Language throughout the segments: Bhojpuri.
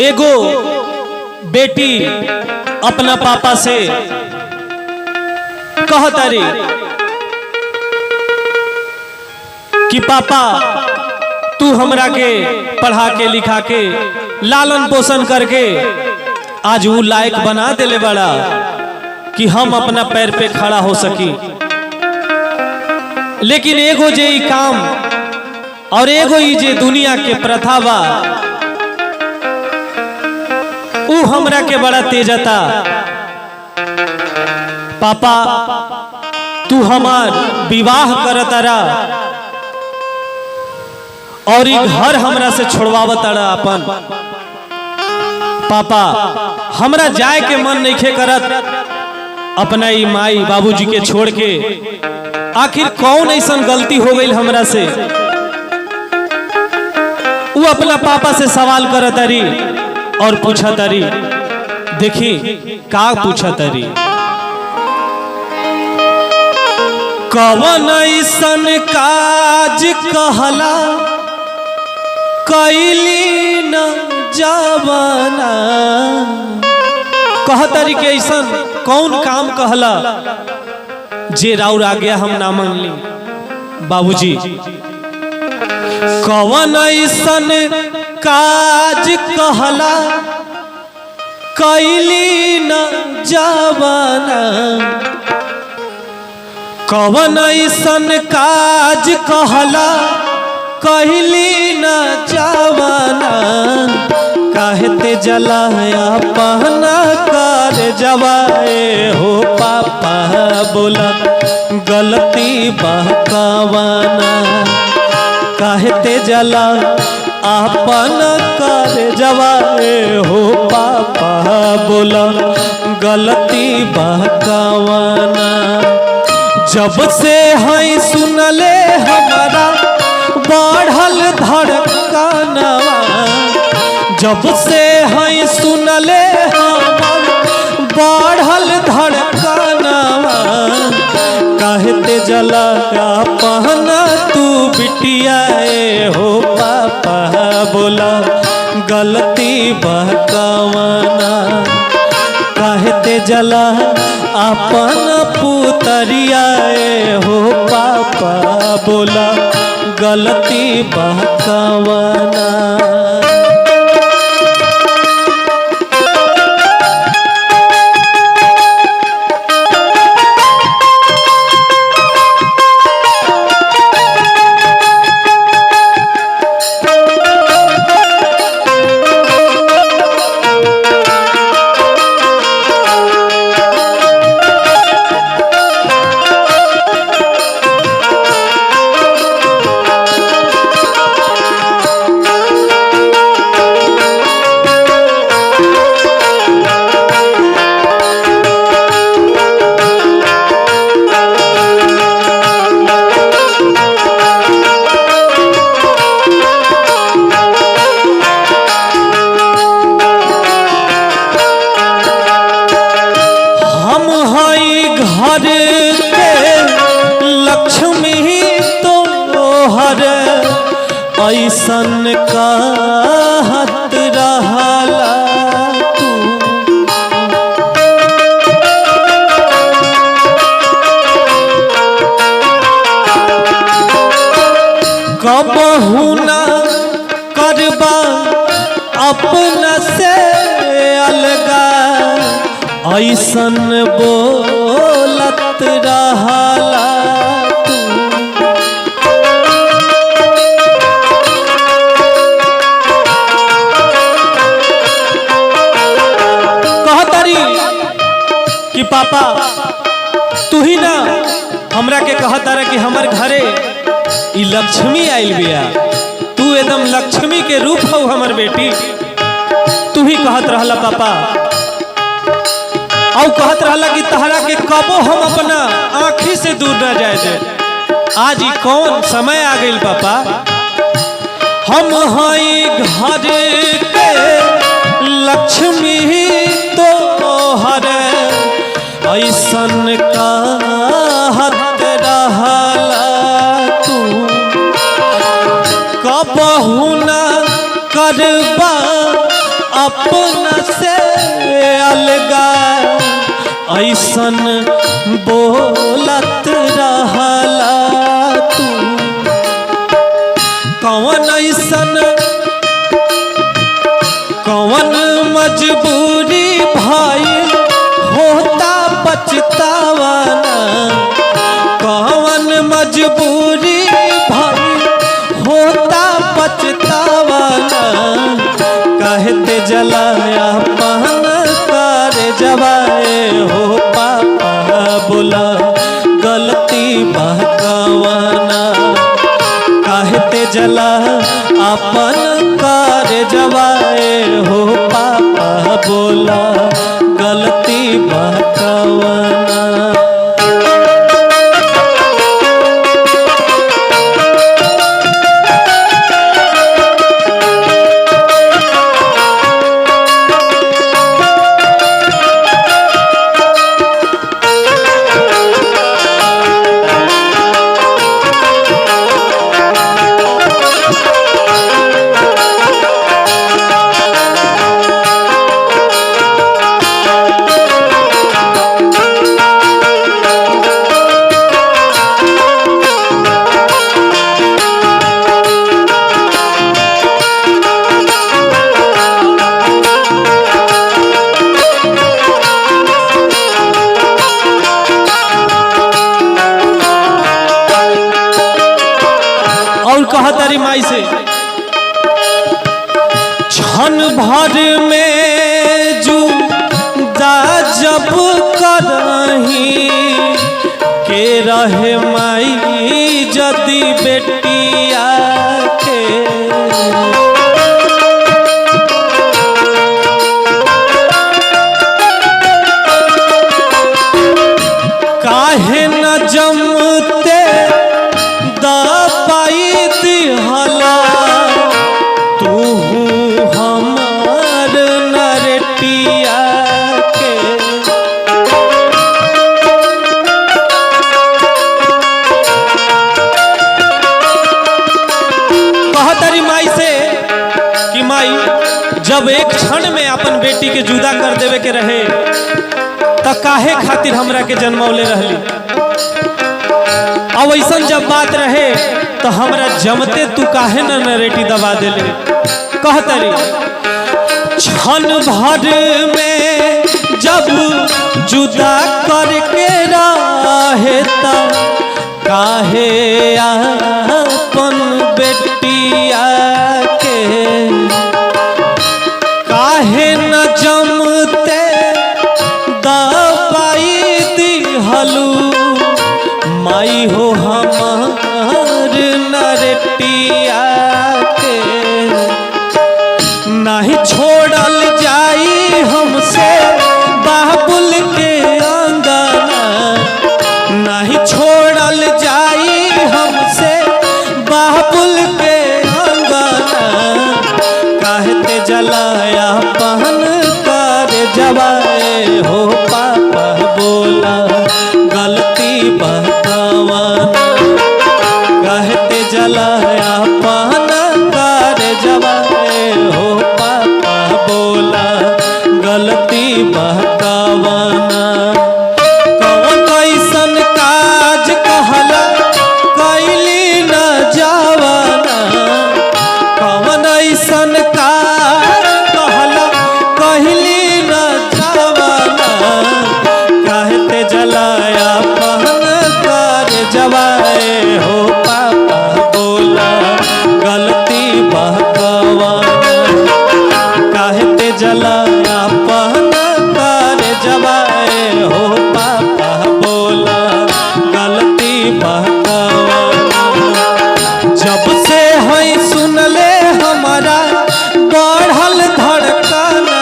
एगो बेटी अपना पापा से कहतारी कि पापा तू हमरा के पढ़ा के लिखा के लालन पोषण करके आज वो लायक बना देले बड़ा कि हम अपना पैर पे खड़ा हो सकी। लेकिन एगो जे काम और एगो जे दुनिया के प्रथा बा ऊ हमरा के बड़ा तेजता। पापा तू हमार विवाह करतारा और ये घर हमरा से छोड़वावतारा अपन। पापा हमरा जाए के मन नहीं करत अपना ई माई बाबूजी के छोड़ के। आखिर कौन ऐसा गलती हो गई हमरा से? वो अपना पापा से सवाल करतारी और पूछतारी। देखी का पूछतारी, कवन ऐसन काज कहला कैली न जवाना। कहतारी के ऐसा कौन काम कहला जे राउर आ गया हम ना मान ली। बाबूजी कवन ऐसन काज कहला कैली न जवाना। कवन ऐसन काज कहला कहली न जवाना। कहते जलाया पहना कर जवाए हो पापा बोला गलती बहकावाना। कहते जला आपन कर जवाए हो पापा बोला गलती बहकावाना। जब से है सुनले हमारा बढ़ल धड़कनवा। जब से है सुनले हमारा बढ़ल धड़कनवा। कहते जला पहना तू बिटियाए हो पापा बोला गलती बहकावाना। कहते जला अपन पुतरियाए हो पापा बोला गलती बहकावाना। ऐसन कहत रहला तू। कबहू ना करबा अपना से अलगा ऐसन बोलत रहला। कि पापा तू ही ना हमरा के कहता रहा कि हमार घरे ई लक्ष्मी आइल बिया। तू एकदम लक्ष्मी के रूप हो हमार बेटी। तू ही कहत रहला पापा और कहत रहला कि तहरा के कबो हम अपना आँखी से दूर न जाए दे। आज ही कौन समय आ गई पापा। हम हई घर के लक्ष्मी तो हर ऐसन कहत रहला तू। कबहू न करबा अपना से अलगा ऐसन बोलत रहला तू। कौन मजबूरी भइल होता पछतावाना, कौन मजबूरी भइल होता पछतावाना, कहते जलाया पहन कर जवाए हो पापा बोला गलती बहकावाना, कहते जला अपन कर जवाए हो पापा बोला गलती बहकावाना। कहतारी माई से क्षण भर में जुदा जब करही के रहे माई जदी बेटिया के, काहे न जमते हला तू हमार नरटिया के। कहतारी माई से कि माई जब एक क्षण में अपन बेटी के जुदा कर देवे के रहे त काहे खातिर हमरा के जन्मौले रहली। अब ऐसा जब बात रहे तो हमरा जमते तू काहे न नरेटी दबा देले। कहतरी क्षण भर में जब जुदा करके रहे त काहे अपन बेटिया के, काहे न जमते दबाई दिहलू माई हो हमार नरटिया के। नहीं छोड़ल जाई हमसे बाबुल के अंगना, नहीं छोड़ल जाई हमसे बाबुल के अंगना, कहते जलाया पहन कर जवाए हो पापा बोला गलती बहकावाना, कहते जलाया पहन कर जवाए हो पापा बोला गलती बहकावाना। कौन कैसन काज कहला कैली न जावाना, कौन ऐसन काज कहला कहली न जावाना, कहते जलाया पहन कर जवाए हो पापा बोला गलती बहकावाना, कहते जलाया पहन कर जवाए हो पापा बोला गलती बहकावाना। जब से है सुनले हमारा बढ़ल धड़कना,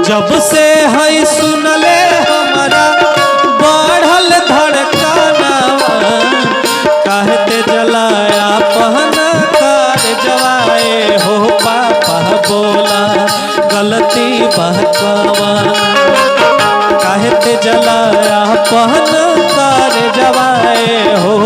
जब से है सुनले हमारा बढ़ल धड़कना, कहते जलाया पहन कर जवाए हो पापा बोला गलती बहकावाना, कहते जलाया पहन कर जवाए हो